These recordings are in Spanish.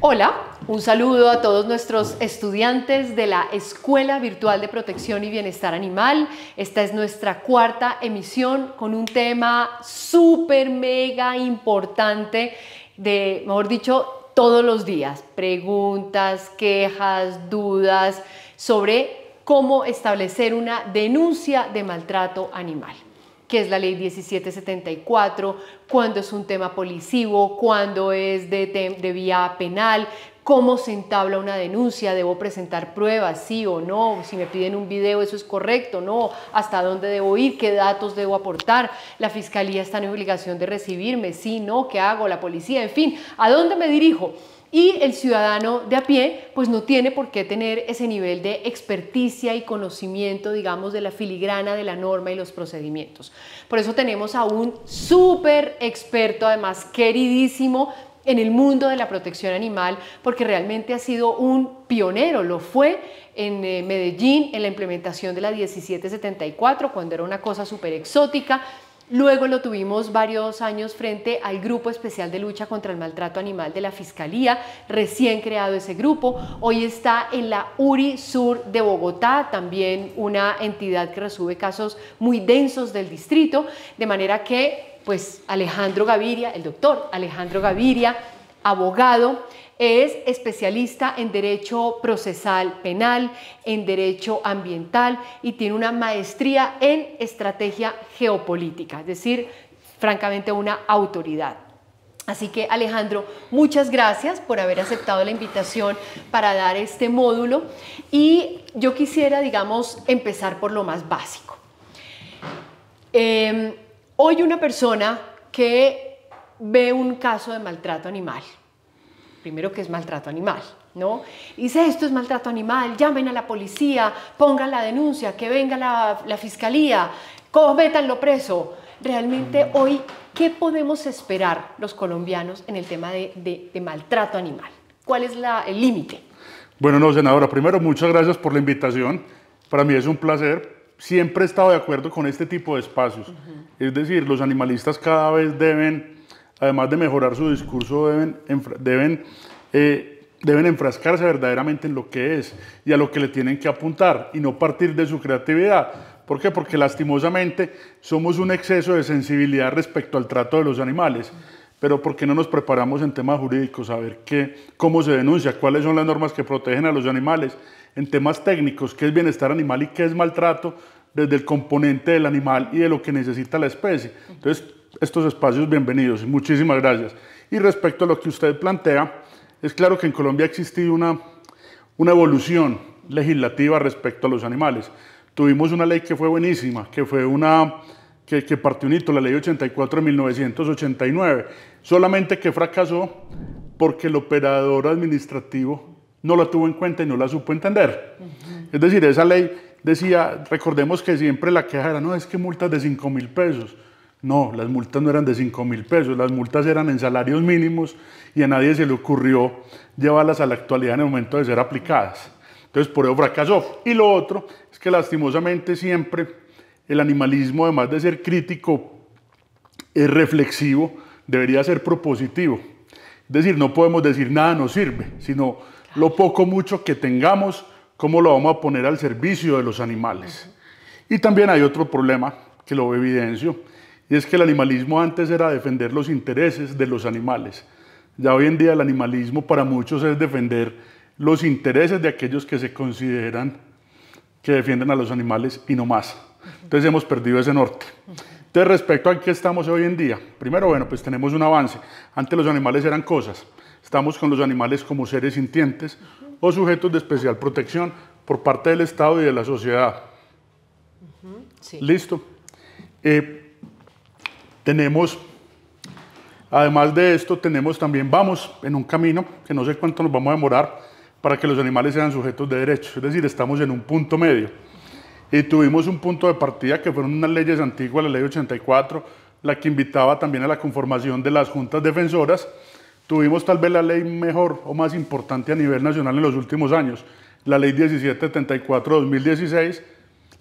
Hola, un saludo a todos nuestros estudiantes de la Escuela Virtual de Protección y Bienestar Animal. Esta es nuestra cuarta emisión con un tema súper mega importante de, mejor dicho, todos los días. Preguntas, quejas, dudas sobre cómo establecer una denuncia de maltrato animal. ¿Qué es la ley 1774? ¿Cuándo es un tema policivo? ¿Cuándo es de vía penal? ¿Cómo se entabla una denuncia? ¿Debo presentar pruebas? ¿Sí o no? Si me piden un video, ¿eso es correcto? ¿No? ¿Hasta dónde debo ir? ¿Qué datos debo aportar? ¿La fiscalía está en obligación de recibirme? ¿Sí? ¿No? ¿Qué hago? ¿La policía? En fin, ¿a dónde me dirijo? Y el ciudadano de a pie pues no tiene por qué tener ese nivel de experticia y conocimiento, digamos, de la filigrana de la norma y los procedimientos. Por eso tenemos a un súper experto, además queridísimo en el mundo de la protección animal, porque realmente ha sido un pionero, lo fue en Medellín en la implementación de la 1774, cuando era una cosa súper exótica. Luego lo tuvimos varios años frente al Grupo Especial de Lucha contra el Maltrato Animal de la Fiscalía, recién creado ese grupo. Hoy está en la URI Sur de Bogotá, también una entidad que resuelve casos muy densos del distrito, de manera que pues Alejandro Gaviria, el doctor Alejandro Gaviria, abogado, es especialista en derecho procesal penal, en derecho ambiental y tiene una maestría en estrategia geopolítica, es decir, francamente una autoridad. Así que Alejandro, muchas gracias por haber aceptado la invitación para dar este módulo y yo quisiera, digamos, empezar por lo más básico. Hoy una persona que ve un caso de maltrato animal, primero, que es maltrato animal, ¿no? Dice, esto es maltrato animal, llamen a la policía, pongan la denuncia, que venga la fiscalía, métanlo preso. Realmente hoy, ¿qué podemos esperar los colombianos en el tema de maltrato animal? ¿Cuál es el límite? Bueno, no, senadora, primero, muchas gracias por la invitación. Para mí es un placer. Siempre he estado de acuerdo con este tipo de espacios. Es decir, los animalistas cada vez deben, además de mejorar su discurso, deben enfrascarse verdaderamente en lo que es y a lo que le tienen que apuntar y no partir de su creatividad. ¿Por qué? Porque lastimosamente somos un exceso de sensibilidad respecto al trato de los animales. Pero ¿por qué no nos preparamos en temas jurídicos? A ver cómo se denuncia, cuáles son las normas que protegen a los animales, en temas técnicos, qué es bienestar animal y qué es maltrato, desde el componente del animal y de lo que necesita la especie. Entonces, estos espacios bienvenidos y muchísimas gracias. Y respecto a lo que usted plantea, es claro que en Colombia ha existido una evolución legislativa respecto a los animales. Tuvimos una ley que fue buenísima, que fue que partió un hito, la ley 84 de 1989, solamente que fracasó porque el operador administrativo no la tuvo en cuenta y no la supo entender. Es decir, esa ley decía, recordemos que siempre la queja era, no, es que multas de 5.000 pesos. No, las multas no eran de 5.000 pesos, las multas eran en salarios mínimos y a nadie se le ocurrió llevarlas a la actualidad en el momento de ser aplicadas. Entonces, por eso fracasó. Y lo otro es que lastimosamente siempre el animalismo, además de ser crítico, es reflexivo, debería ser propositivo. Es decir, no podemos decir nada nos sirve, sino lo poco mucho que tengamos, cómo lo vamos a poner al servicio de los animales. Y también hay otro problema que lo evidencio, y es que el animalismo antes era defender los intereses de los animales. Ya hoy en día el animalismo para muchos es defender los intereses de aquellos que se consideran que defienden a los animales y no más. Entonces hemos perdido ese norte. Entonces, respecto a qué estamos hoy en día, primero, bueno, pues tenemos un avance. Antes los animales eran cosas. Estamos con los animales como seres sintientes o sujetos de especial protección por parte del Estado y de la sociedad. Sí. ¿Listo? Además de esto, vamos en un camino que no sé cuánto nos vamos a demorar para que los animales sean sujetos de derechos. Es decir, estamos en un punto medio. Y tuvimos un punto de partida que fueron unas leyes antiguas, la ley 84, la que invitaba también a la conformación de las juntas defensoras. Tuvimos tal vez la ley mejor o más importante a nivel nacional en los últimos años, la ley 1774 de 2016,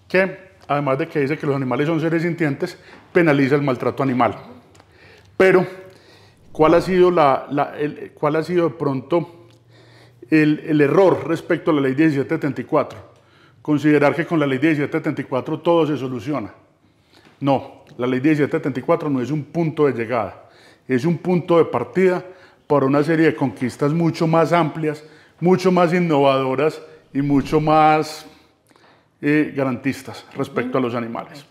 que además de que dice que los animales son seres sintientes, penaliza el maltrato animal. Pero, ¿cuál ha sido de pronto el error respecto a la ley 1774, considerar que con la ley 1774 todo se soluciona. No, la ley 1774 no es un punto de llegada, es un punto de partida para una serie de conquistas mucho más amplias, mucho más innovadoras y mucho más garantistas respecto a los animales.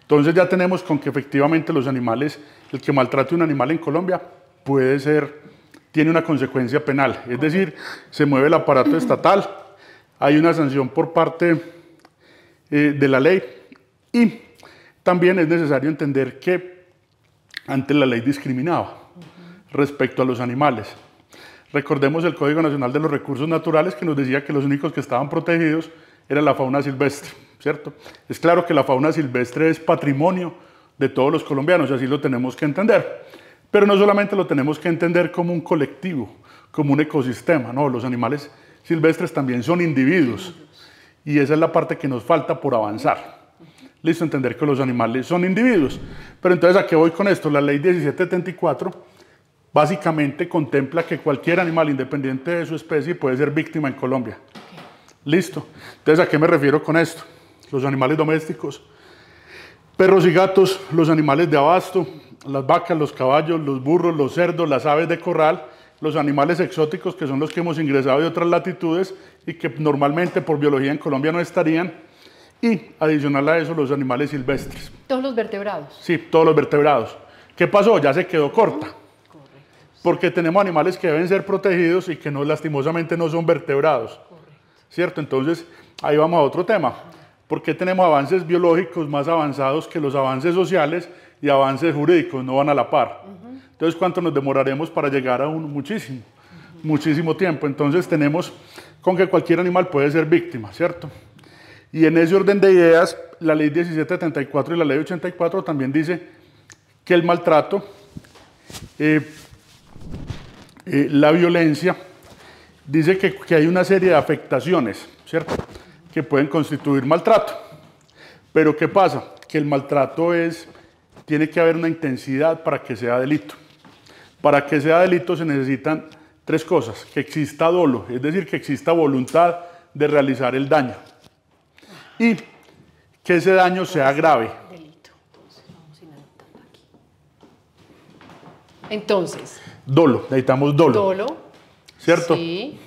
Entonces ya tenemos con que efectivamente los animales, el que maltrate un animal en Colombia puede ser, tiene una consecuencia penal, es decir, se mueve el aparato estatal, hay una sanción por parte de la ley y también es necesario entender que antes la ley discriminaba respecto a los animales. Recordemos el Código Nacional de los Recursos Naturales que nos decía que los únicos que estaban protegidos era la fauna silvestre, ¿cierto? Es claro que la fauna silvestre es patrimonio de todos los colombianos, y así lo tenemos que entender. Pero no solamente lo tenemos que entender como un colectivo, como un ecosistema, no, los animales silvestres también son individuos, y esa es la parte que nos falta por avanzar. Listo, entender que los animales son individuos. Pero entonces, ¿a qué voy con esto? La ley 1774 básicamente contempla que cualquier animal, independiente de su especie, puede ser víctima en Colombia. Listo. Entonces, ¿a qué me refiero con esto? Los animales domésticos, perros y gatos, los animales de abasto, las vacas, los caballos, los burros, los cerdos, las aves de corral, los animales exóticos, que son los que hemos ingresado de otras latitudes y que normalmente por biología en Colombia no estarían, y adicional a eso los animales silvestres. Todos los vertebrados. Sí, todos los vertebrados. ¿Qué pasó? Ya se quedó corta. Porque tenemos animales que deben ser protegidos y que no, lastimosamente no son vertebrados. ¿Cierto? Entonces, ahí vamos a otro tema. ¿Por qué tenemos avances biológicos más avanzados que los avances sociales y avances jurídicos? No van a la par. Entonces, ¿cuánto nos demoraremos para llegar a uno? Muchísimo, muchísimo tiempo. Entonces, tenemos con que cualquier animal puede ser víctima, ¿cierto? Y en ese orden de ideas, la ley 1774 y la ley 84 también dice que el maltrato, la violencia, dice que hay una serie de afectaciones, ¿cierto?, que pueden constituir maltrato. Pero ¿qué pasa? Que el maltrato tiene que haber una intensidad para que sea delito. Para que sea delito se necesitan tres cosas: que exista dolo, es decir, que exista voluntad de realizar el daño, y que ese daño sea grave. Delito. Entonces, vamos a ir anotando aquí. Entonces, Dolo, necesitamos dolo. dolo. ¿Cierto? Sí.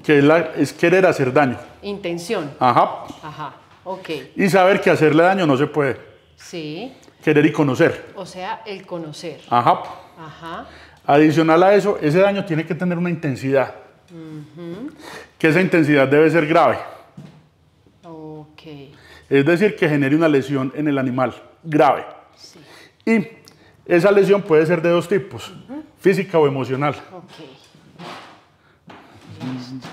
Que es querer hacer daño. Intención. Ajá. Ajá. Ok. Y saber que hacerle daño no se puede. Sí. Querer y conocer. O sea, el conocer. Ajá. Ajá. Adicional a eso, ese daño tiene que tener una intensidad. Que esa intensidad debe ser grave. Ok. Es decir, que genere una lesión en el animal, grave. Sí. Y esa lesión puede ser de dos tipos, física o emocional. Ok. Listo.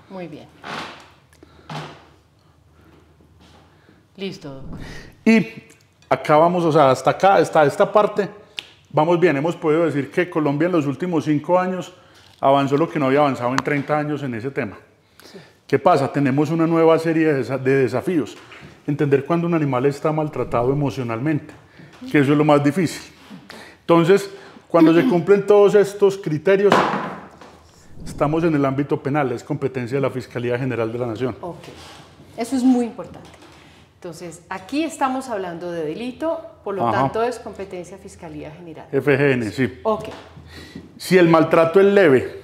Muy bien. Listo, doctor. Y acá vamos, o sea, hasta acá, hasta esta parte, vamos bien. Hemos podido decir que Colombia en los últimos 5 años avanzó lo que no había avanzado en 30 años en ese tema. Sí. ¿Qué pasa? Tenemos una nueva serie de desafíos. Entender cuando un animal está maltratado emocionalmente, que eso es lo más difícil. Entonces, cuando se cumplen todos estos criterios, estamos en el ámbito penal, es competencia de la Fiscalía General de la Nación. Ok. Eso es muy importante. Entonces, aquí estamos hablando de delito, por lo tanto es competencia Fiscalía General. FGN, sí. Ok. Si el maltrato es leve,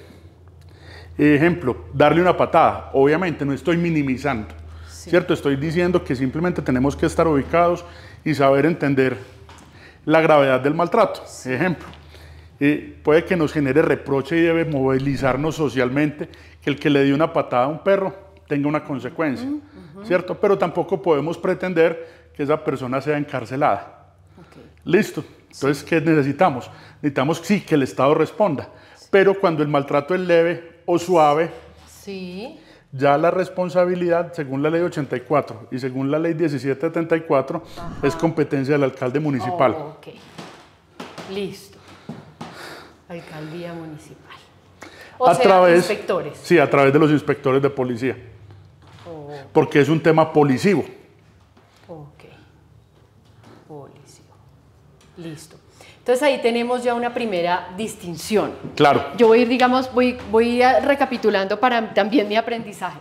ejemplo, darle una patada, obviamente no estoy minimizando, Sí. ¿cierto? Estoy diciendo que simplemente tenemos que estar ubicados y saber entender la gravedad del maltrato. Sí. Ejemplo, puede que nos genere reproche y debe movilizarnos socialmente que el que le dio una patada a un perro tenga una consecuencia, ¿cierto? Pero tampoco podemos pretender que esa persona sea encarcelada. Okay. Listo. Entonces, ¿qué necesitamos? Necesitamos, sí, que el Estado responda, pero cuando el maltrato es leve o suave, sí, ya la responsabilidad, según la ley 84 y según la ley 1774, es competencia del alcalde municipal. Oh, ok. Listo. Alcaldía municipal. O sea, inspectores. Sí, a través de los inspectores de policía. Oh. Porque es un tema policivo. Ok. Policía. Listo. Entonces ahí tenemos ya una primera distinción. Claro. Yo voy a ir, digamos, voy a recapitulando para también mi aprendizaje.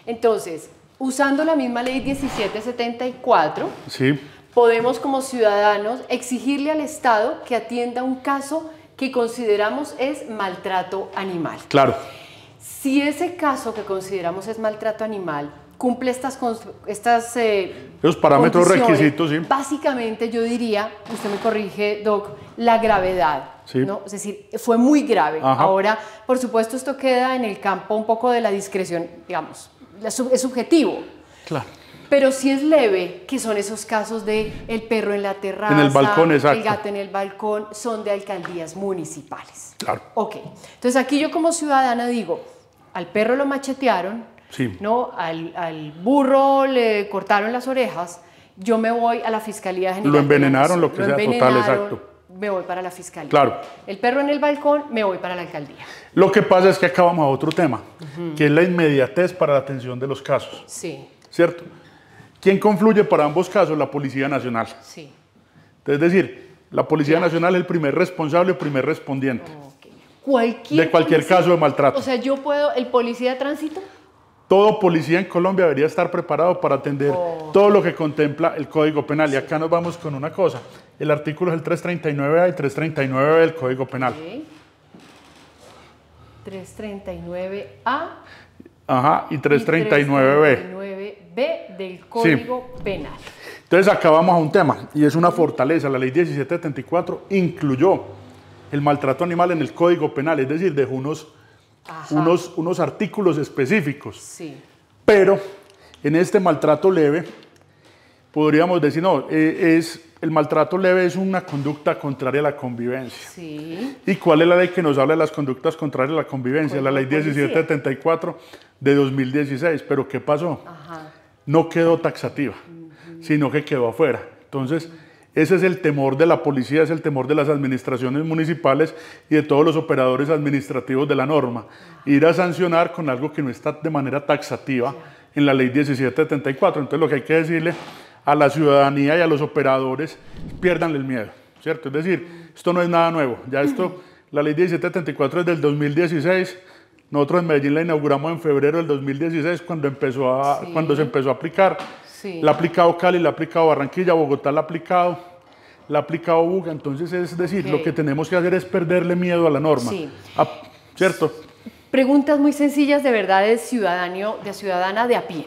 Entonces, usando la misma ley 1774, Sí. podemos como ciudadanos exigirle al Estado que atienda un caso que consideramos es maltrato animal. Claro. Si ese caso que consideramos es maltrato animal cumple esos parámetros, condiciones, requisitos, sí. básicamente yo diría, usted me corrige, Doc, la gravedad, Sí. ¿no? Es decir, fue muy grave. Ajá. Ahora, por supuesto, esto queda en el campo un poco de la discreción, digamos, es subjetivo. Claro. Pero si es leve, que son esos casos de el perro en la terraza, En el balcón, exacto. el gato en el balcón, son de alcaldías municipales. Claro. Ok, entonces aquí yo como ciudadana digo, al perro lo machetearon, Sí. ¿no? Al burro le cortaron las orejas, yo me voy a la Fiscalía General. Lo envenenaron, de la lo que Nación. sea, Lo total, envenenaron, exacto. Me voy para la Fiscalía. Claro. El perro en el balcón, me voy para la alcaldía. Lo que pasa es que acá vamos a otro tema, que es la inmediatez para la atención de los casos, Sí, ¿cierto? ¿Quién confluye para ambos casos? La Policía Nacional. sí. Es decir, la Policía Claro. Nacional es el primer responsable, el primer respondiente Ok. de cualquier caso de maltrato. O sea, yo puedo, el policía de tránsito. Todo policía en Colombia debería estar preparado para atender todo lo que contempla el Código Penal. Y acá nos vamos con una cosa. El artículo es el 339A y 339B del Código Penal. Ok. 339A Ajá, y 339B. 339B del Código Penal. Entonces acá vamos a un tema, y es una fortaleza. La ley 1774 incluyó el maltrato animal en el Código Penal, es decir, dejó unos artículos específicos. Sí. Pero en este maltrato leve, podríamos decir, no, el maltrato leve es una conducta contraria a la convivencia. Sí. ¿Y cuál es la ley que nos habla de las conductas contrarias a la convivencia? La ley Código de policía. 1774 de 2016. ¿Pero qué pasó? Ajá. No quedó taxativa, sino que quedó afuera. Entonces, ese es el temor de la policía, es el temor de las administraciones municipales y de todos los operadores administrativos de la norma. Ir a sancionar con algo que no está de manera taxativa en la ley 1774. Entonces, lo que hay que decirle a la ciudadanía y a los operadores, pierdan el miedo, ¿cierto? Es decir, esto no es nada nuevo. Ya esto, la ley 1774 es del 2016. Nosotros en Medellín la inauguramos en febrero del 2016 cuando se empezó a aplicar. Sí. La ha aplicado Cali, la ha aplicado Barranquilla, Bogotá la ha aplicado Buga. Entonces, es decir, Ok. lo que tenemos que hacer es perderle miedo a la norma. Sí. ¿Cierto? Preguntas muy sencillas de verdad de ciudadana de a pie.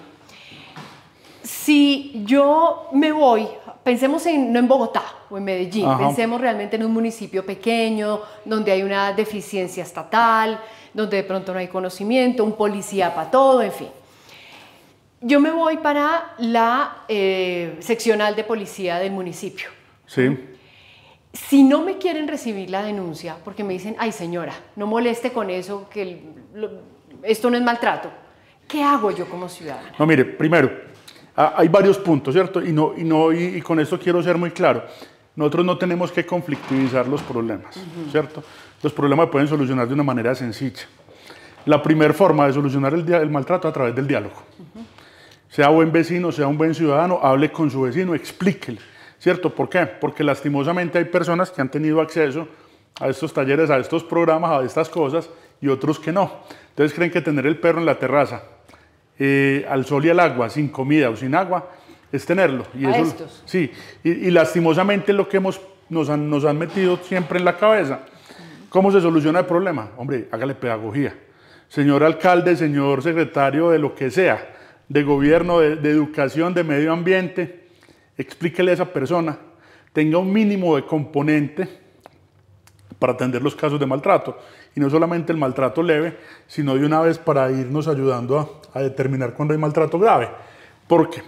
Si yo me voy, pensemos no en Bogotá o en Medellín, Ajá. pensemos realmente en un municipio pequeño, donde hay una deficiencia estatal, donde de pronto no hay conocimiento, un policía para todo, en fin. Yo me voy para la seccional de policía del municipio. Sí. Si no me quieren recibir la denuncia, porque me dicen, ay señora, no moleste con eso, que esto no es maltrato, ¿qué hago yo como ciudadana? No, mire, primero, hay varios puntos, ¿cierto? Y con esto quiero ser muy claro. Nosotros no tenemos que conflictivizar los problemas, ¿cierto? Los problemas se pueden solucionar de una manera sencilla. La primera forma de solucionar el maltrato es a través del diálogo. Sea buen vecino, sea un buen ciudadano, hable con su vecino, explíquele, ¿cierto? ¿Por qué? Porque lastimosamente hay personas que han tenido acceso a estos talleres, a estos programas, a estas cosas, y otros que no. Entonces creen que tener el perro en la terraza, al sol y al agua, sin comida o sin agua, es tenerlo. Y A eso, estos. Sí, y lastimosamente lo que nos han metido siempre en la cabeza. ¿Cómo se soluciona el problema? Hombre, hágale pedagogía. Señor alcalde, señor secretario de lo que sea, de gobierno, de educación, de medio ambiente, explíquele a esa persona, tenga un mínimo de componente para atender los casos de maltrato. Y no solamente el maltrato leve, sino de una vez para irnos ayudando a determinar cuando hay maltrato grave. Porque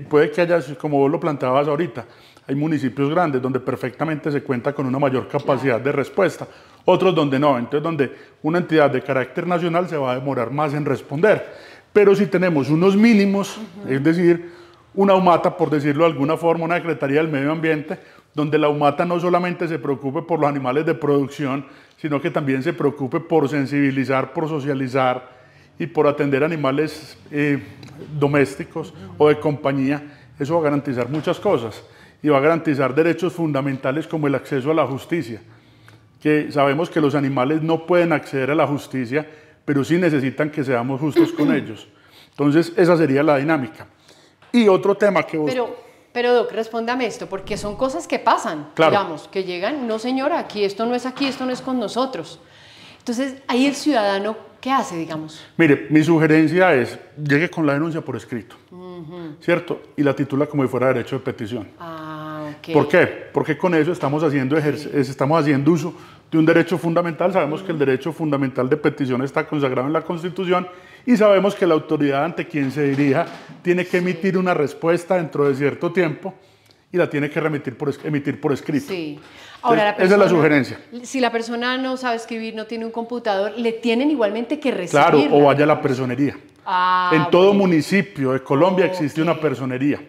puede que haya, como vos lo planteabas ahorita, hay municipios grandes donde perfectamente se cuenta con una mayor capacidad de respuesta, otros donde no, entonces donde una entidad de carácter nacional se va a demorar más en responder. Pero si tenemos unos mínimos, es decir, una UMATA, por decirlo de alguna forma, una Secretaría del Medio Ambiente, donde la UMATA no solamente se preocupe por los animales de producción, sino que también se preocupe por sensibilizar, por socializar y por atender animales domésticos o de compañía, eso va a garantizar muchas cosas. y va a garantizar derechos fundamentales como el acceso a la justicia, que sabemos que los animales no pueden acceder a la justicia, pero sí necesitan que seamos justos con ellos. Entonces, esa sería la dinámica. Y otro tema que vos... Pero Doc, respóndame esto, porque son cosas que pasan, claro, digamos, que llegan, no señora, aquí, esto no es con nosotros. Entonces, ahí el ciudadano, ¿qué hace, digamos? Mire, mi sugerencia es, llegue con la denuncia por escrito, ¿cierto? Y la titula como si fuera derecho de petición. Ah, ok. ¿Por qué? Porque con eso estamos haciendo uso de un derecho fundamental. Sabemos que el derecho fundamental de petición está consagrado en la Constitución y sabemos que la autoridad ante quien se dirija tiene que emitir una respuesta dentro de cierto tiempo y la tiene que emitir por escrito. Sí. Ahora, esa es la sugerencia. Si la persona no sabe escribir, no tiene un computador, le tienen igualmente que recibir. Claro, o vaya a la personería. En todo municipio de Colombia existe una personería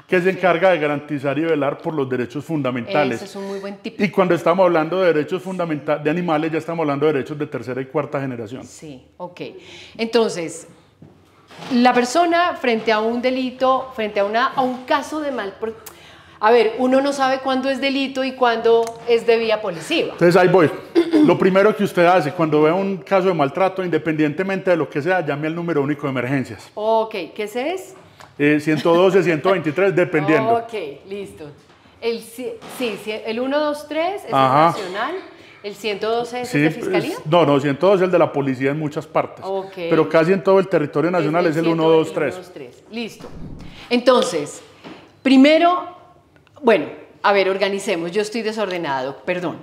que se encarga de garantizar y velar por los derechos fundamentales. Ese es un muy buen tip. Y cuando estamos hablando de derechos fundamentales de animales, ya estamos hablando de derechos de tercera y cuarta generación. Sí, ok. Entonces, la persona frente a un delito, frente a un caso de a ver, uno no sabe cuándo es delito y cuándo es de vía policiva. Entonces ahí voy. Lo primero que usted hace cuando ve un caso de maltrato, independientemente de lo que sea, llame al número único de emergencias. Ok, ¿qué ese es? 112, 123, dependiendo. Ok, listo. El 123 es el nacional, el 112 es el de fiscalía. No, 112 es el de la policía en muchas partes. Okay. Pero casi en todo el territorio nacional es el 123. Listo. Entonces, primero, bueno, a ver, organicemos. Yo estoy desordenado, perdón.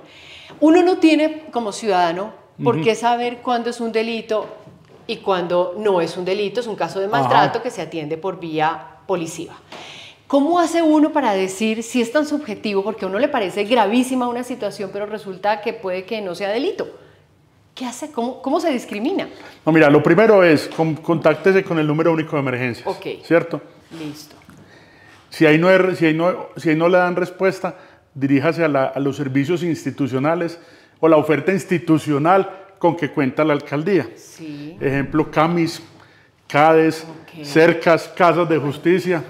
Uno no tiene, como ciudadano, por qué saber cuándo es un delito y cuándo no es un delito, es un caso de maltrato que se atiende por vía policiva. ¿Cómo hace uno para decir si es tan subjetivo? Porque a uno le parece gravísima una situación, pero resulta que puede que no sea delito. ¿Qué hace? ¿Cómo se discrimina? No, mira, lo primero es contáctese con el número único de emergencias. Ok. ¿Cierto? Listo. Si ahí no le dan respuesta, diríjase a los servicios institucionales o la oferta institucional con que cuenta la alcaldía. Sí. Ejemplo, CAMIS, CADES, cercas, casas de justicia,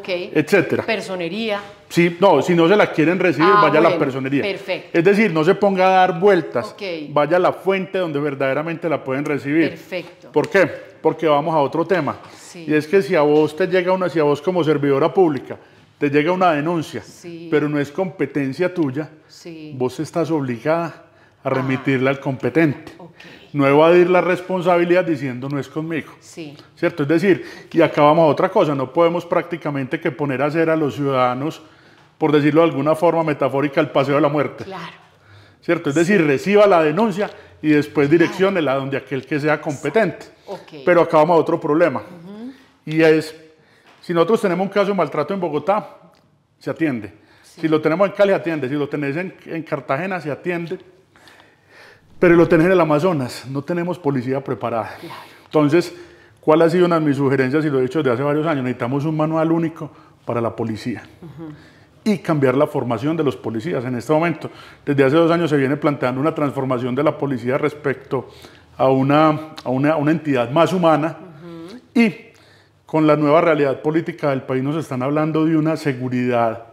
etcétera. Personería. Sí, no, si no se la quieren recibir, vaya a la personería. Perfecto. Es decir, no se ponga a dar vueltas, vaya a la fuente donde verdaderamente la pueden recibir. Perfecto. ¿Por qué? Porque vamos a otro tema. Sí. Y es que si a vos como servidora pública, te llega una denuncia, pero no es competencia tuya, vos estás obligada a remitirla al competente. No evadir la responsabilidad diciendo no es conmigo. ¿Cierto? Es decir, y acá vamos a otra cosa, no podemos prácticamente que poner a hacer a los ciudadanos, por decirlo de alguna forma metafórica, el paseo de la muerte. Claro. ¿Cierto? Es decir, reciba la denuncia y después direcciónela donde aquel que sea competente. Pero acá vamos a otro problema. Y es, si nosotros tenemos un caso de maltrato en Bogotá, se atiende. Si lo tenemos en Cali, se atiende. Si lo tenés en Cartagena, se atiende. Pero lo tenés en el Amazonas, no tenemos policía preparada. Claro. Entonces, ¿cuál ha sido una de mis sugerencias? Y lo he dicho desde hace varios años, necesitamos un manual único para la policía. Y cambiar la formación de los policías. En este momento, desde hace 2 años se viene planteando una transformación de la policía respecto a una entidad más humana. Y con la nueva realidad política del país nos están hablando de una seguridad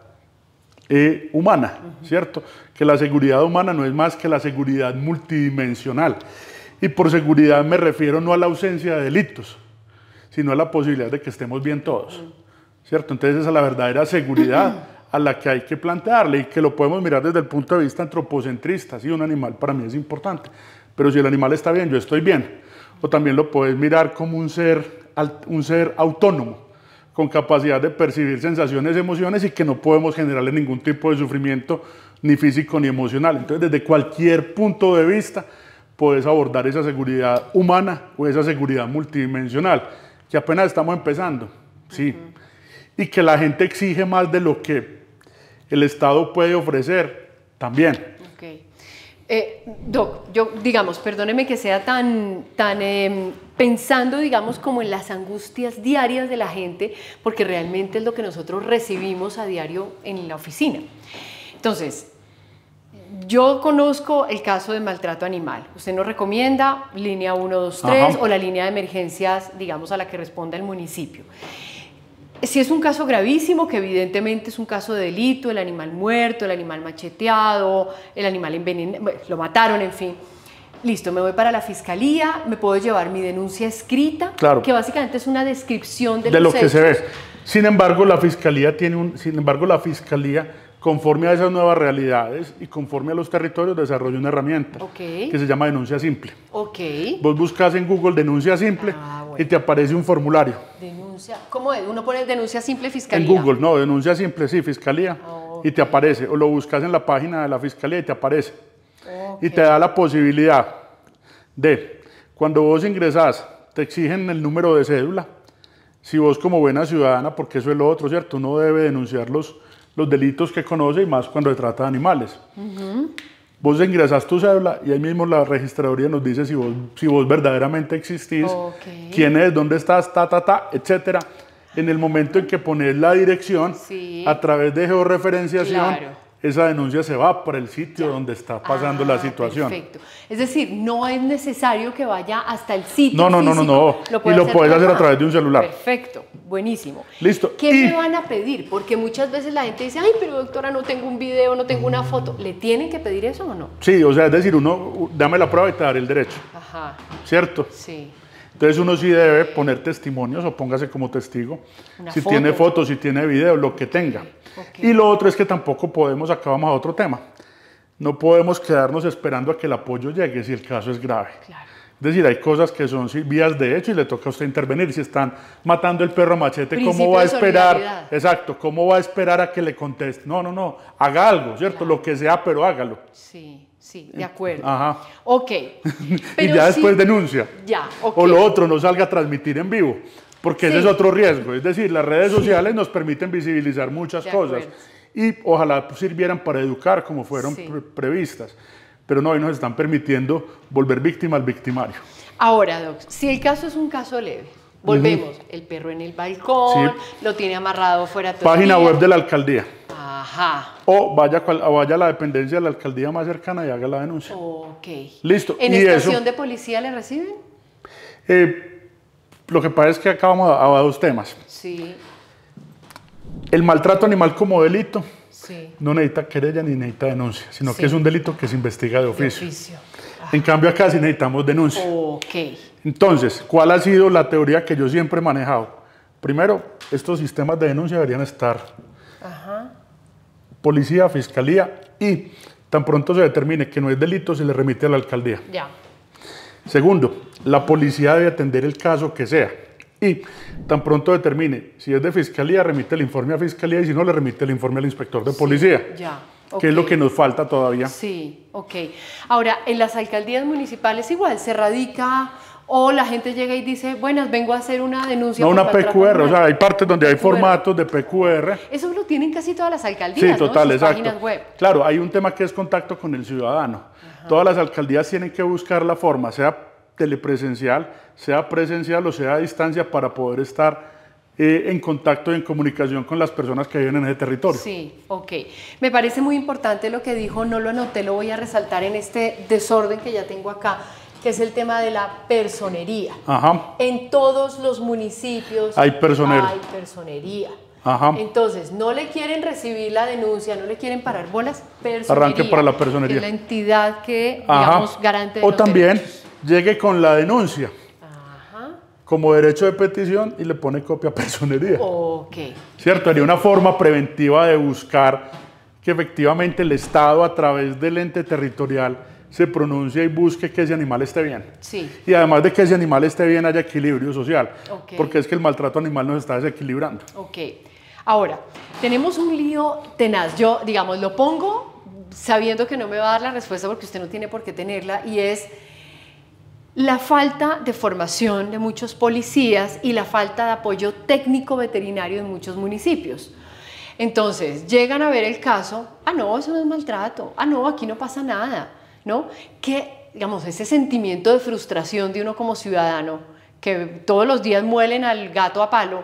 humana, ¿cierto? Que la seguridad humana no es más que la seguridad multidimensional. Y por seguridad me refiero no a la ausencia de delitos, sino a la posibilidad de que estemos bien todos, ¿cierto? Entonces esa es la verdadera seguridad a la que hay que plantearle y que lo podemos mirar desde el punto de vista antropocentrista. Sí, un animal para mí es importante, pero si el animal está bien, yo estoy bien. O también lo puedes mirar como un ser autónomo, con capacidad de percibir sensaciones, emociones y que no podemos generarle ningún tipo de sufrimiento ni físico ni emocional. Entonces, desde cualquier punto de vista, puedes abordar esa seguridad humana o esa seguridad multidimensional, que apenas estamos empezando, sí, y que la gente exige más de lo que el Estado puede ofrecer también. Doc, yo, digamos, perdóneme que sea tan pensando, digamos, como en las angustias diarias de la gente, porque realmente es lo que nosotros recibimos a diario en la oficina. Entonces, yo conozco el caso de maltrato animal. Usted nos recomienda línea 123 o la línea de emergencias, digamos, a la que responda el municipio. Si es un caso gravísimo, que evidentemente es un caso de delito, el animal muerto, el animal macheteado, el animal envenenado, bueno, lo mataron, en fin. Listo, me voy para la fiscalía, me puedo llevar mi denuncia escrita, claro, que básicamente es una descripción de lo los que hechos. se ve. Sin embargo, la fiscalía conforme a esas nuevas realidades y conforme a los territorios, desarrolla una herramienta que se llama denuncia simple. Vos buscas en Google denuncia simple y te aparece un formulario. Denuncia, ¿cómo es? Uno pone denuncia simple fiscalía. En Google, no, denuncia simple, sí, fiscalía. Y te aparece, o lo buscas en la página de la fiscalía y te aparece. Y te da la posibilidad de, cuando vos ingresás, te exigen el número de cédula. Si vos como buena ciudadana, porque eso es lo otro, ¿cierto? Uno debe denunciar los delitos que conoce y más cuando se trata de animales. Vos ingresás tu cédula y ahí mismo la registraduría nos dice si vos verdaderamente existís, quién es, dónde estás, etcétera. En el momento en que pones la dirección, a través de georreferenciación, esa denuncia se va para el sitio donde está pasando la situación. Perfecto. Es decir, no es necesario que vaya hasta el sitio no. Y lo puedes hacer a través de un celular. Perfecto, buenísimo. Listo. ¿Qué me van a pedir? Porque muchas veces la gente dice, ay, pero doctora, no tengo un video, no tengo una foto. ¿Le tienen que pedir eso o no? Sí, o sea, es decir, dame la prueba y te daré el derecho. Ajá. ¿Cierto? Sí. Entonces uno sí debe poner testimonios o póngase como testigo, si tiene fotos, si tiene video, lo que tenga. Y lo otro es que tampoco podemos, acá vamos a otro tema, no podemos quedarnos esperando a que el apoyo llegue si el caso es grave. Claro. Es decir, hay cosas que son vías de hecho y le toca a usted intervenir. Si están matando el perro a machete, Principio ¿cómo va a esperar? Exacto, ¿cómo va a esperar a que le conteste? No, haga algo, ¿cierto? Claro. Lo que sea, pero hágalo. Sí, de acuerdo. Ajá. Ok. Pero y ya después denuncia. Ya, O lo otro, no salga a transmitir en vivo, porque ese es otro riesgo. Es decir, las redes sociales nos permiten visibilizar muchas cosas y ojalá sirvieran para educar como fueron previstas. Pero no, hoy nos están permitiendo volver víctima al victimario. Ahora, Doc, si el caso es un caso leve, volvemos, el perro en el balcón, lo tiene amarrado fuera todo Página web de la alcaldía. Ajá. O vaya a la dependencia de la alcaldía más cercana y haga la denuncia. Ok. Listo. ¿En estación de policía le reciben? Lo que pasa es que acá vamos a dos temas. Sí. El maltrato animal como delito no necesita querella ni necesita denuncia, sino que es un delito que se investiga de oficio. En cambio acá sí necesitamos denuncia. Ok. Entonces, ¿cuál ha sido la teoría que yo siempre he manejado? Primero, estos sistemas de denuncia deberían estar policía, fiscalía y tan pronto se determine que no es delito, se le remite a la alcaldía. Ya. Segundo, la policía debe atender el caso que sea y tan pronto determine si es de fiscalía, remite el informe a fiscalía y si no, le remite el informe al inspector de policía. Ya. Que es lo que nos falta todavía. Sí, ok. Ahora, en las alcaldías municipales igual se radica o la gente llega y dice, buenas, vengo a hacer una denuncia. No, una PQR, o sea, hay partes donde hay formatos de PQR. Eso lo tienen casi todas las alcaldías, sí, total, ¿no? exacto. Páginas web. Claro, hay un tema que es contacto con el ciudadano. Todas las alcaldías tienen que buscar la forma, sea telepresencial, sea presencial o sea a distancia, para poder estar en contacto y en comunicación con las personas que viven en ese territorio. Sí, ok. Me parece muy importante lo que dijo, no lo anoté, lo voy a resaltar en este desorden que ya tengo acá, que es el tema de la personería. Ajá. En todos los municipios hay personería. Ajá. Entonces, no le quieren recibir la denuncia, no le quieren parar bolas, personería. Arranque para la personería. Que es la entidad que, digamos, garante de o los también derechos. Llegue con la denuncia como derecho de petición y le pone copia a personería. Ok. ¿Cierto? Haría una forma preventiva de buscar que efectivamente el Estado, a través del ente territorial, se pronuncie y busque que ese animal esté bien. Sí. Y además de que ese animal esté bien, haya equilibrio social. Porque es que el maltrato animal nos está desequilibrando. Ok. Ahora, tenemos un lío tenaz. Yo, digamos, lo pongo sabiendo que no me va a dar la respuesta porque usted no tiene por qué tenerla, y es la falta de formación de muchos policías y la falta de apoyo técnico veterinario en muchos municipios. Entonces, llegan a ver el caso, no, eso no es maltrato, no, aquí no pasa nada, ¿no? Que, digamos, ese sentimiento de frustración de uno como ciudadano, que todos los días muelen al gato a palo,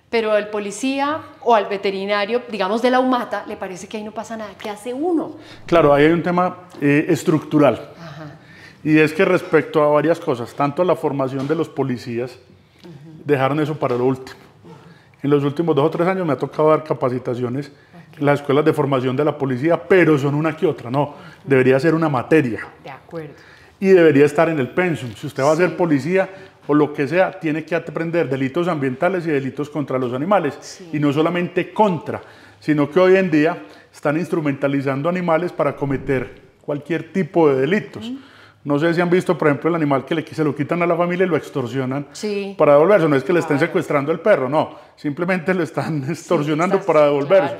pero al policía o al veterinario, digamos de la humata, le parece que ahí no pasa nada. ¿Qué hace uno? Claro, ahí hay un tema estructural. Y es que respecto a varias cosas, tanto la formación de los policías, dejaron eso para lo último. En los últimos 2 o 3 años me ha tocado dar capacitaciones en las escuelas de formación de la policía, pero son una que otra, no, debería ser una materia. De acuerdo. Y debería estar en el pensum. Si usted va a ser policía o lo que sea, tiene que aprender delitos ambientales y delitos contra los animales. Y no solamente contra, sino que hoy en día están instrumentalizando animales para cometer cualquier tipo de delitos. No sé si han visto, por ejemplo, el animal que se lo quitan a la familia y lo extorsionan para devolverse. No es que le estén secuestrando el perro, no. Simplemente lo están extorsionando para devolverse.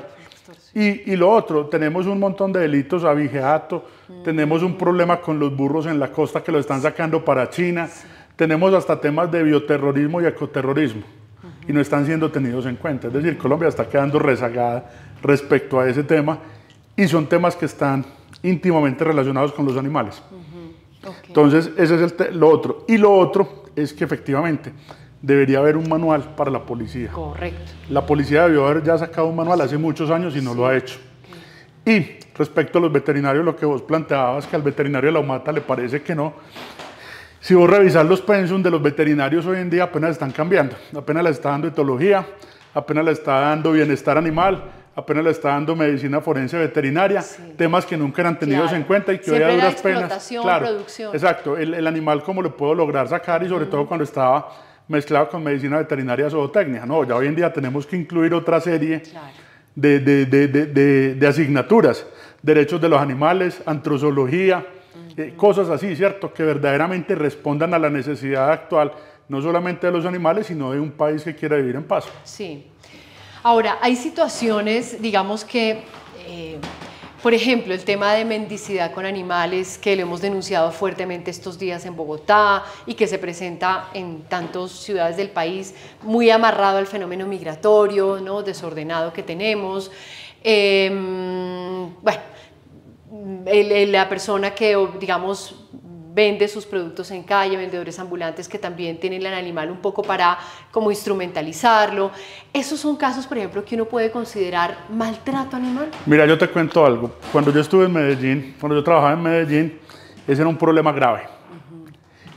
Y lo otro, tenemos un montón de delitos, abigeato, tenemos un problema con los burros en la costa que lo están sacando para China, tenemos hasta temas de bioterrorismo y ecoterrorismo, y no están siendo tenidos en cuenta. Es decir, Colombia está quedando rezagada respecto a ese tema, y son temas que están íntimamente relacionados con los animales. Entonces, ese es lo otro. Y lo otro es que efectivamente debería haber un manual para la policía. Correcto. La policía debió haber ya sacado un manual hace muchos años y no lo ha hecho. Y respecto a los veterinarios, lo que vos planteabas, que al veterinario de la UMATA le parece que no. Si vos revisás los pensum de los veterinarios hoy en día, apenas están cambiando. Apenas le está dando etología, apenas le está dando bienestar animal, apenas le está dando medicina forense veterinaria, temas que nunca eran tenidos en cuenta y que siempre hoy a duras explotación, penas. producción. Exacto, el animal cómo lo puedo lograr sacar, y sobre todo cuando estaba mezclado con medicina veterinaria zootecnia. No, ya hoy en día tenemos que incluir otra serie de asignaturas, derechos de los animales, antrozoología, cosas así, ¿cierto? Que verdaderamente respondan a la necesidad actual, no solamente de los animales, sino de un país que quiera vivir en paz. Sí. Ahora, hay situaciones, digamos que, por ejemplo, el tema de mendicidad con animales, que lo hemos denunciado fuertemente estos días en Bogotá y que se presenta en tantas ciudades del país, muy amarrado al fenómeno migratorio, ¿no?, desordenado que tenemos. Bueno, la persona que, digamos, vende sus productos en calle, vendedores ambulantes que también tienen el animal un poco para como instrumentalizarlo. ¿Esos son casos, por ejemplo, que uno puede considerar maltrato animal? Mira, yo te cuento algo. Cuando yo estuve en Medellín, cuando yo trabajaba en Medellín, ese era un problema grave.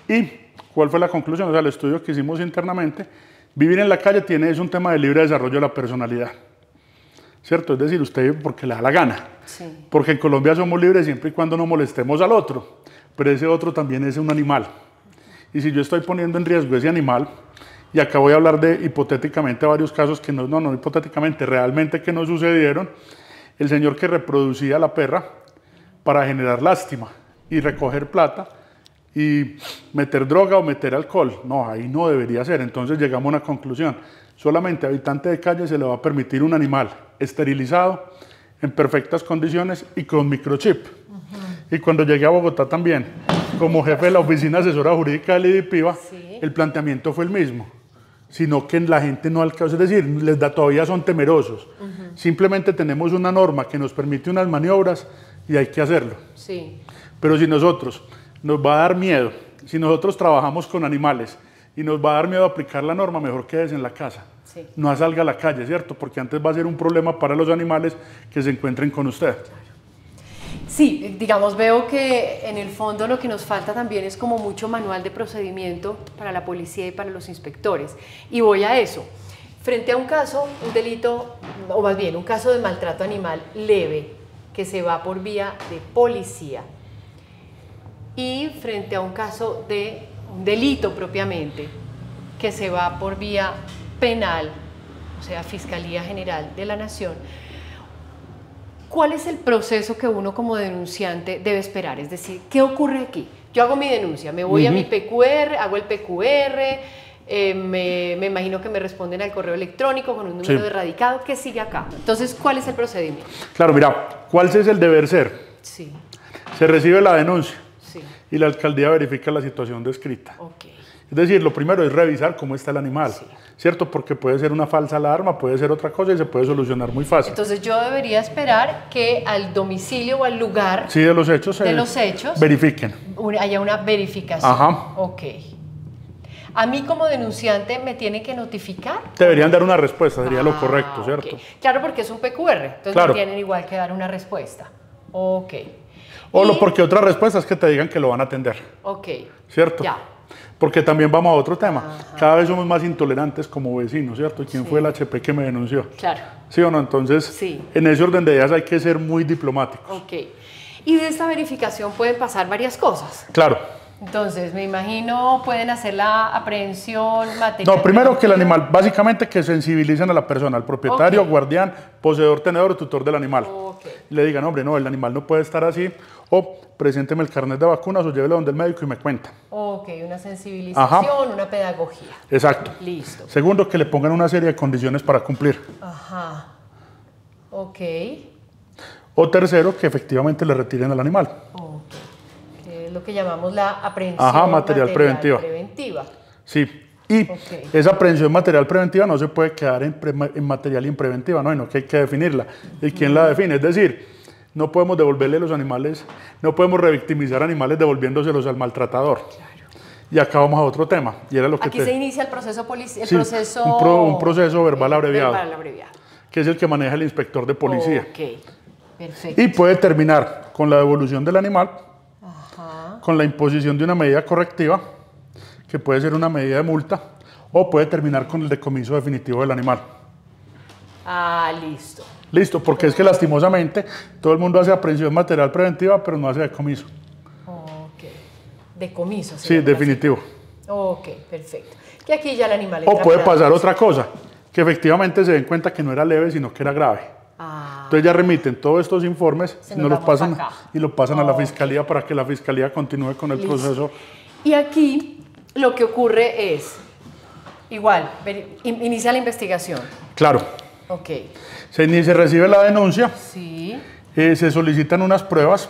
¿Y cuál fue la conclusión? O sea, el estudio que hicimos internamente, vivir en la calle es un tema de libre desarrollo de la personalidad, ¿cierto? Es decir, usted vive porque le da la gana. Porque en Colombia somos libres siempre y cuando no molestemos al otro. Pero ese otro también es un animal. Y si yo estoy poniendo en riesgo ese animal, y acá voy a hablar de hipotéticamente varios casos que no hipotéticamente, realmente que no sucedieron, el señor que reproducía a la perra para generar lástima y recoger plata y meter droga o meter alcohol, no, ahí no debería ser. Entonces llegamos a una conclusión, solamente a habitante de calle se le va a permitir un animal esterilizado, en perfectas condiciones y con microchip. Y cuando llegué a Bogotá también, como jefe de la Oficina Asesora Jurídica del IDIPIBA, el planteamiento fue el mismo, sino que la gente no alcanza, es decir, todavía son temerosos. Simplemente tenemos una norma que nos permite unas maniobras y hay que hacerlo. Pero si nosotros nos va a dar miedo, si nosotros trabajamos con animales y nos va a dar miedo aplicar la norma, mejor quédese en la casa. No salga a la calle, ¿cierto? Porque antes va a ser un problema para los animales que se encuentren con usted. Sí, digamos, veo que en el fondo lo que nos falta también es como mucho manual de procedimiento para la policía y para los inspectores. Y voy a eso. Frente a un caso, un delito, o más bien un caso de maltrato animal leve, que se va por vía de policía, y frente a un caso de un delito propiamente, que se va por vía penal, o sea, Fiscalía General de la Nación, ¿cuál es el proceso que uno como denunciante debe esperar? Es decir, ¿qué ocurre aquí? Yo hago mi denuncia, me voy a mi PQR, hago el PQR, me imagino que me responden al correo electrónico con un número de radicado. ¿Qué sigue acá? Entonces, ¿cuál es el procedimiento? Claro, mira, ¿cuál es el deber ser? Se recibe la denuncia y la alcaldía verifica la situación descrita. Es decir, lo primero es revisar cómo está el animal, ¿cierto? Porque puede ser una falsa alarma, puede ser otra cosa y se puede solucionar muy fácil. Entonces yo debería esperar que al domicilio o al lugar de los hechos, verifiquen. Haya una verificación. ¿A mí como denunciante me tiene que notificar? Deberían dar una respuesta, sería lo correcto, ¿cierto? Claro, porque es un PQR, entonces me tienen igual que dar una respuesta. Porque otra respuesta es que te digan que lo van a atender. ¿Cierto? Porque también vamos a otro tema. Cada vez somos más intolerantes como vecinos, ¿cierto? ¿Quién fue el HP que me denunció? Claro. ¿Sí o no? Entonces, en ese orden de ideas hay que ser muy diplomáticos. Ok. Y de esta verificación pueden pasar varias cosas. Claro. Entonces, me imagino, pueden hacer la aprehensión material. No, primero que el animal, básicamente que sensibilicen a la persona, al propietario, guardián, poseedor, tenedor o tutor del animal. Le digan, hombre, no, el animal no puede estar así, o presénteme el carnet de vacunas o llévelo donde el médico y me cuenta. Ok, una sensibilización, una pedagogía. Exacto. Listo. Segundo, que le pongan una serie de condiciones para cumplir. Ajá. Ok. O tercero, que efectivamente le retiren al animal. Ok. Que es lo que llamamos la aprehensión material preventiva. Sí. Y esa aprehensión material preventiva no se puede quedar en material impreventiva, no, sino que hay que definirla. ¿Y quién la define? Es decir, no podemos devolverle los animales, no podemos revictimizar animales devolviéndoselos al maltratador. Claro. Y acá vamos a otro tema. Y era lo que aquí se inicia el proceso policial, un proceso verbal abreviado, abreviado, que es el que maneja el inspector de policía. Ok, perfecto. Y puede terminar con la devolución del animal, con la imposición de una medida correctiva, que puede ser una medida de multa, o puede terminar con el decomiso definitivo del animal. Ah, listo. Listo, porque es que lastimosamente todo el mundo hace aprehensión material preventiva, pero no hace decomiso. Ok. Decomiso. Sí, definitivo. Así. Ok, perfecto. Que aquí ya el animal... O puede pasar otra cosa, que efectivamente se den cuenta que no era leve, sino que era grave. Entonces ya remiten todos estos informes y nos los pasan, a la fiscalía para que la fiscalía continúe con el proceso. Y aquí lo que ocurre es, igual, inicia la investigación. Claro. Ok. Se recibe la denuncia, sí. Se solicitan unas pruebas,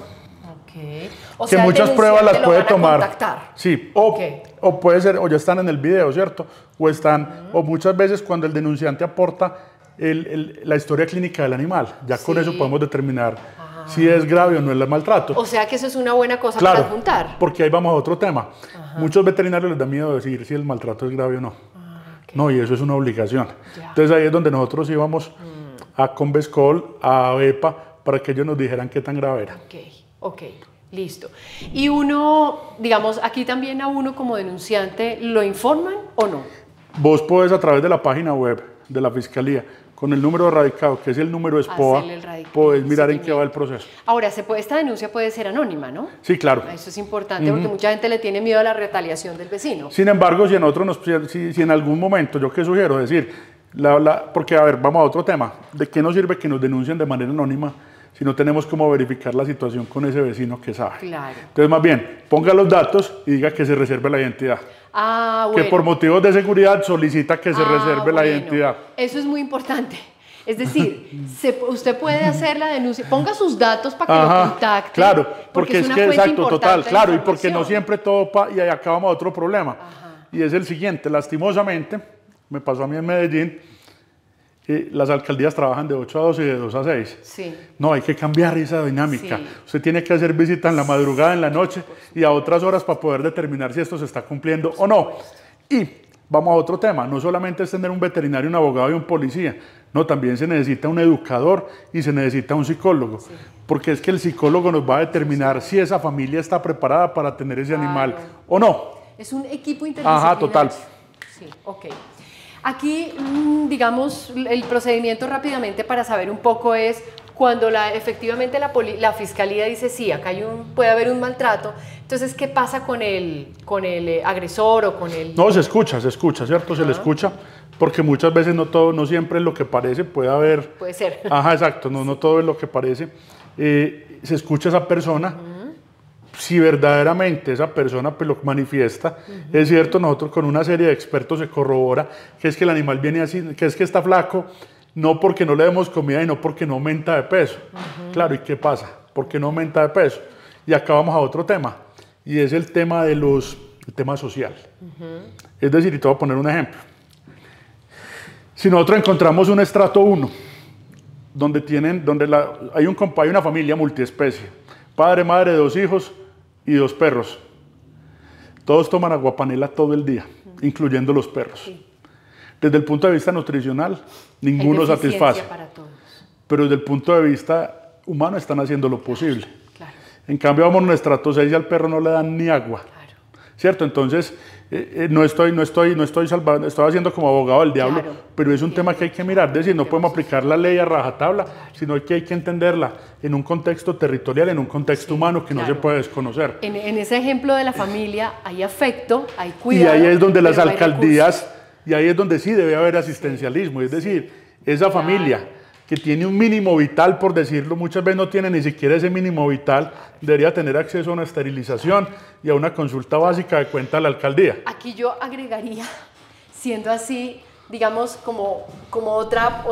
o que sea, muchas pruebas las puede tomar. Contactar. Sí, o puede ser, o ya están en el video, ¿cierto? O están, o muchas veces cuando el denunciante aporta la historia clínica del animal, ya con eso podemos determinar si es grave o no el maltrato. O sea que eso es una buena cosa para adjuntar. Porque ahí vamos a otro tema. Muchos veterinarios les da miedo decir si el maltrato es grave o no. No, y eso es una obligación. Entonces ahí es donde nosotros íbamos a Convescol, a ABEPA, para que ellos nos dijeran qué tan grave era. Ok, listo. Y uno, digamos, aquí también a uno como denunciante, ¿lo informan o no? Vos podés a través de la página web de la Fiscalía, con el número radicado, que es el número SPOA, podés mirar en qué va el proceso. Ahora, esta denuncia puede ser anónima, ¿no? Sí, claro. Eso es importante porque mucha gente le tiene miedo a la retaliación del vecino. Sin embargo, si en algún momento, yo qué sugiero, decir, porque a ver, vamos a otro tema, ¿de qué nos sirve que nos denuncien de manera anónima si no tenemos cómo verificar la situación con ese vecino que sabe? Claro. Entonces, más bien, ponga los datos y diga que se reserve la identidad. Bueno. Que por motivos de seguridad solicita que se reserve la identidad. Eso es muy importante. Es decir, usted puede hacer la denuncia, ponga sus datos para que lo contacte. Claro, porque es que, exacto, total, claro, y porque no información. siempre todo, y ahí acabamos otro problema. Y es el siguiente, lastimosamente, me pasó a mí en Medellín, las alcaldías trabajan de 8 a 12 y de 2 a 6. Sí. No, hay que cambiar esa dinámica. Sí. Usted tiene que hacer visita en la madrugada, en la noche y a otras horas para poder determinar si esto se está cumpliendo o no. Y vamos a otro tema, no solamente es tener un veterinario, un abogado y un policía, no, también se necesita un educador y se necesita un psicólogo, porque es que el psicólogo nos va a determinar si esa familia está preparada para tener ese animal o no. Es un equipo interdisciplinario. Ajá, total. Sí, ok. Aquí, digamos, el procedimiento rápidamente para saber un poco es cuando efectivamente la fiscalía dice sí, acá puede haber un maltrato, entonces, ¿qué pasa con el agresor o con el...? No, se escucha, ¿cierto? Se le escucha, porque muchas veces no siempre es lo que parece, puede haber... Puede ser. Ajá, exacto, no todo es lo que parece. Se escucha a esa persona, si verdaderamente esa persona pues lo manifiesta, es cierto, nosotros con una serie de expertos se corrobora que es que el animal viene así, que es que está flaco, no porque no le demos comida y no porque no aumenta de peso. Claro, ¿y qué pasa? ¿Por qué no aumenta de peso? Y acá vamos a otro tema, y es el tema el tema social. Es decir, y te voy a poner un ejemplo. Si nosotros encontramos un estrato 1, donde hay una familia multiespecie, padre, madre, 2 hijos y 2 perros. Todos toman aguapanela todo el día, incluyendo los perros. Sí. Desde el punto de vista nutricional, ninguno satisface. Para todos. Pero desde el punto de vista humano están haciendo lo posible. Claro. En cambio, vamos a un estrato 6 y al perro no le dan ni agua. Claro. ¿cierto? Entonces, no estoy haciendo como abogado del diablo, Claro, pero es un tema que hay que mirar, es decir, no podemos aplicar la ley a rajatabla, sino que hay que entenderla en un contexto territorial, en un contexto humano que no se puede desconocer. En ese ejemplo de la familia hay afecto, hay Y cuidado. ahí es donde las pero no hay alcaldías, recursos. y ahí es donde sí debe haber asistencialismo, es decir, esa familia que tiene un mínimo vital, por decirlo, muchas veces no tiene ni siquiera ese mínimo vital, debería tener acceso a una esterilización y a una consulta básica de cuenta a la alcaldía. Aquí yo agregaría, siendo así, digamos, como otra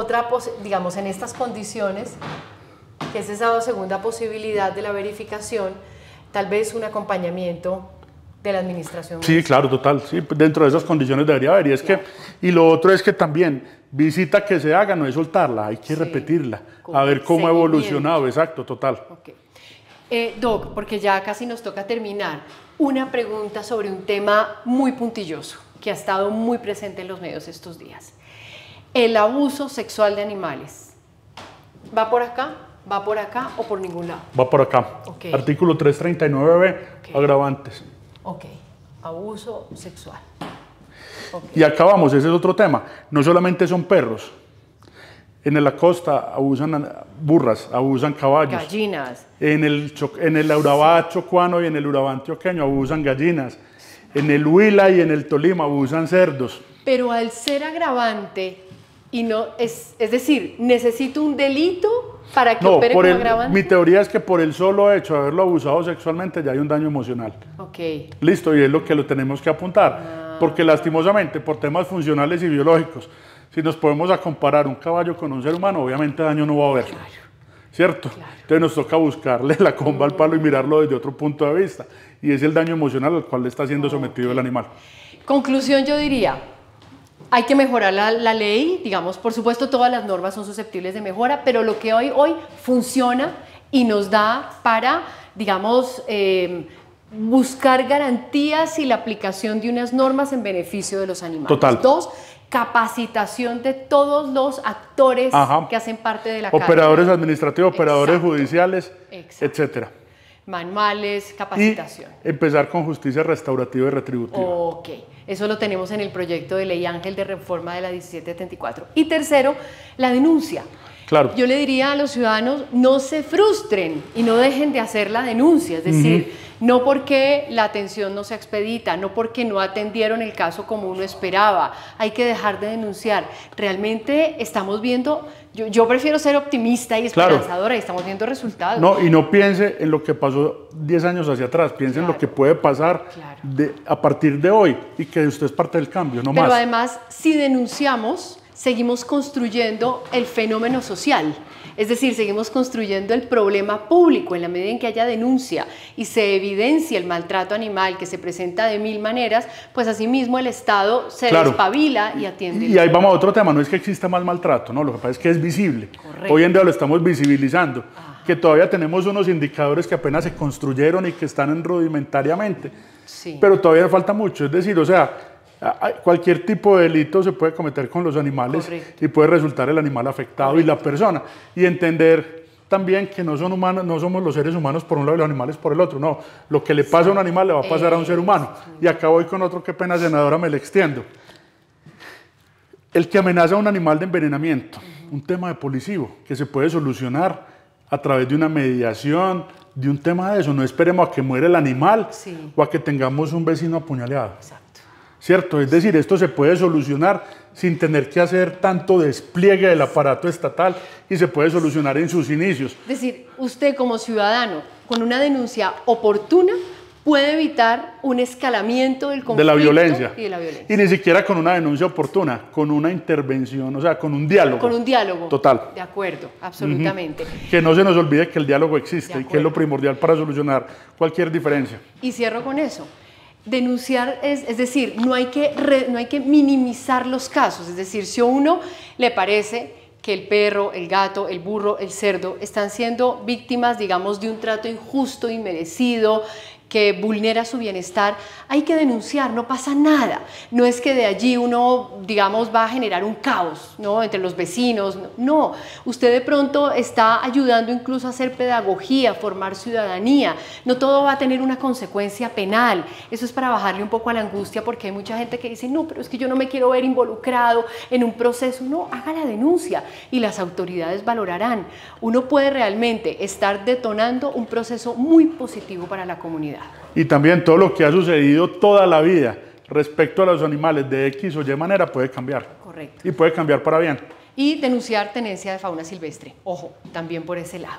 digamos, en estas condiciones, que es esa segunda posibilidad de la verificación, tal vez un acompañamiento de la administración. Sí, claro, total, sí, dentro de esas condiciones debería haber. Y lo otro es que también, visita que se haga, no es soltarla, hay que repetirla, a ver cómo ha evolucionado, exacto, total. Okay. Doc, porque ya casi nos toca terminar, una pregunta sobre un tema muy puntilloso, que ha estado muy presente en los medios estos días. El abuso sexual de animales, ¿va por acá o por ningún lado? Va por acá. Okay. Artículo 339b, agravantes. Ok, abuso sexual. Okay. Y acá vamos, ese es otro tema. No solamente son perros. En la costa abusan burras, abusan caballos. Gallinas. En el Urabá chocuano y en el Urabá antioqueño abusan gallinas. En el Huila y en el Tolima abusan cerdos. Pero al ser agravante, y no es decir, necesito un delito para que opere como agravante. Mi teoría es que por el solo hecho de haberlo abusado sexualmente ya hay un daño emocional. Ok. Listo, y es lo que lo tenemos que apuntar. Porque lastimosamente, por temas funcionales y biológicos, si nos podemos a comparar un caballo con un ser humano, obviamente daño no va a haber. Claro. ¿Cierto? Claro. Entonces nos toca buscarle la comba al palo y mirarlo desde otro punto de vista. Y es el daño emocional al cual le está siendo sometido el animal. Conclusión, yo diría, hay que mejorar la ley, digamos, por supuesto todas las normas son susceptibles de mejora, pero lo que hoy funciona y nos da para, digamos, buscar garantías y la aplicación de unas normas en beneficio de los animales. Total. 2, capacitación de todos los actores que hacen parte de la operadores administrativos, operadores judiciales, etcétera. Manuales, capacitación. Y empezar con justicia restaurativa y retributiva. Ok, eso lo tenemos en el proyecto de ley Ángel de reforma de la 1774. Y tercero, la denuncia. Claro. Yo le diría a los ciudadanos, no se frustren y no dejen de hacer la denuncia, es decir, no porque la atención no sea expedita, no porque no atendieron el caso como uno esperaba, hay que dejar de denunciar. Realmente estamos viendo, yo prefiero ser optimista y esperanzadora, y estamos viendo resultados. No, y no piense en lo que pasó 10 años hacia atrás, piense en lo que puede pasar a partir de hoy y que usted es parte del cambio, no más. Pero además, si denunciamos, seguimos construyendo el fenómeno social, es decir, seguimos construyendo el problema público en la medida en que haya denuncia y se evidencia el maltrato animal que se presenta de 1000 maneras, pues asimismo el Estado se despabila y atiende. Y ahí vamos a otro tema, no es que exista más maltrato, no, lo que pasa es que es visible. Correcto. Hoy en día lo estamos visibilizando, que todavía tenemos unos indicadores que apenas se construyeron y que están en rudimentariamente, pero todavía falta mucho, es decir, o sea, cualquier tipo de delito se puede cometer con los animales y puede resultar el animal afectado y la persona. Y entender también que no son humanos, no somos los seres humanos por un lado y los animales por el otro. No, lo que le pasa a un animal le va a pasar a un ser humano. Y acá voy con otro, qué pena, senadora, me le extiendo. El que amenaza a un animal de envenenamiento, un tema de policivo que se puede solucionar a través de una mediación, de un tema de eso. No esperemos a que muera el animal o a que tengamos un vecino apuñaleado. Exacto. ¿Cierto? Es decir, esto se puede solucionar sin tener que hacer tanto despliegue del aparato estatal y se puede solucionar en sus inicios. Es decir, usted como ciudadano, con una denuncia oportuna, puede evitar un escalamiento del conflicto de la violencia. Y de la violencia. Y ni siquiera con una denuncia oportuna, con una intervención, o sea, con un diálogo. Con un diálogo. Total. De acuerdo, absolutamente. Que no se nos olvide que el diálogo existe y que es lo primordial para solucionar cualquier diferencia. Y cierro con eso. Denunciar es decir, no hay que minimizar los casos, es decir, si a uno le parece que el perro, el gato, el burro, el cerdo están siendo víctimas, digamos, de un trato injusto, inmerecido, que vulnera su bienestar, hay que denunciar, no pasa nada. No es que de allí uno, digamos, va a generar un caos, ¿no?, entre los vecinos. No, usted de pronto está ayudando incluso a hacer pedagogía, formar ciudadanía. No todo va a tener una consecuencia penal. Eso es para bajarle un poco a la angustia, porque hay mucha gente que dice, no, pero es que yo no me quiero ver involucrado en un proceso. No, haga la denuncia y las autoridades valorarán. Uno puede realmente estar detonando un proceso muy positivo para la comunidad. Y también todo lo que ha sucedido toda la vida respecto a los animales de X o Y manera puede cambiar. Correcto. Y puede cambiar para bien. Y denunciar tenencia de fauna silvestre. Ojo, también por ese lado.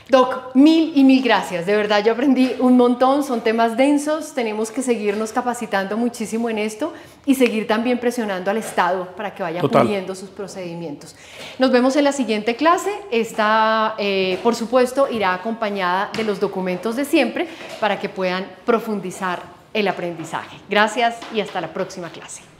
Doc, mil y mil gracias. De verdad, yo aprendí un montón. Son temas densos. Tenemos que seguirnos capacitando muchísimo en esto y seguir también presionando al Estado para que vaya puliendo sus procedimientos. Nos vemos en la siguiente clase. Esta, por supuesto, irá acompañada de los documentos de siempre para que puedan profundizar el aprendizaje. Gracias y hasta la próxima clase.